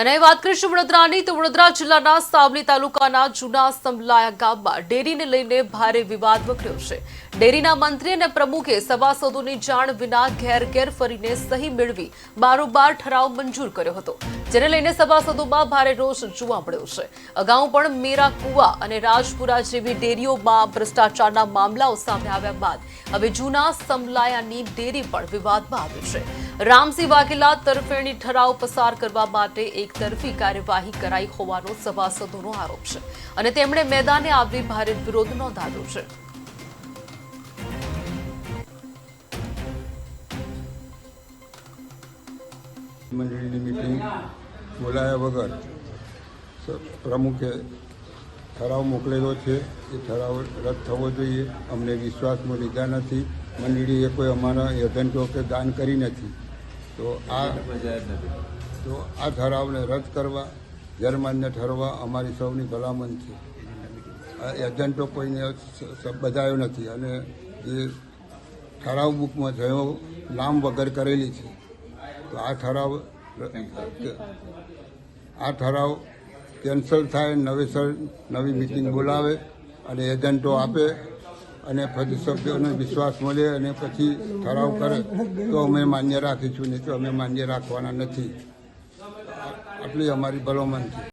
અને વાત કરીશું વડોદરાની તો વડોદરા જિલ્લાના સાવલી તાલુકાના જૂના સમલાયા ગામમાં ડેરીને લઈને ભારે વિવાદ વકર્યો છે। ડેરીના મંત્રી અને પ્રમુખે સભાસદોની જાણ વિના ઘેર ફરીને સહી મેળવી બારોબાર ઠરાવ મંજૂર કર્યો હતો, જેને લઈને સભાસદોમાં ભારે રોષ જોવા મળ્યો છે। અગાઉ પણ મેરા કુવા અને રાજપુરા જેવી ડેરીઓમાં ભ્રષ્ટાચારના મામલાઓ સામે આવ્યા બાદ હવે જૂના સમલાયાની ડેરી પણ વિવાદમાં આવી છે। રામસિંહ વાઘેલા તરફેણી ઠરાવ પસાર કરવા માટે એકતરફી કાર્યવાહી કરાઈ હોવાનો સભાસદોનો આરોપ છે અને તેમણે મેદાને આવી ભારે વિરોધ નોંધાવ્યો છે। મંડળીની મીટિંગ બોલાયા વગર પ્રમુખે ઠરાવ મોકલેલો છે। એ ઠરાવ રદ થવો જોઈએ। અમને વિશ્વાસમાં લીધા નથી। મંડળીએ કોઈ અમારા એજન્ટો કે દાન કરી નથી, તો આ ઠરાવને રદ કરવા, ગેરમાન્ય ઠરવા અમારી સૌની ભલામણ છે। આ એજન્ટો કોઈને બધાયો નથી અને જે ઠરાવ બુકમાં થયો નામ વગર કરેલી છે, તો આ ઠરાવ કેન્સલ થાય, નવેસર નવી મિટિંગ બોલાવે અને એજન્ટો આપે અને પછી સભ્યોને વિશ્વાસ મળે અને પછી ઠરાવ કરે તો અમે માન્ય રાખીશું, નહીં તો અમે માન્ય રાખવાના નથી। આટલી અમારી ભલામણ છે।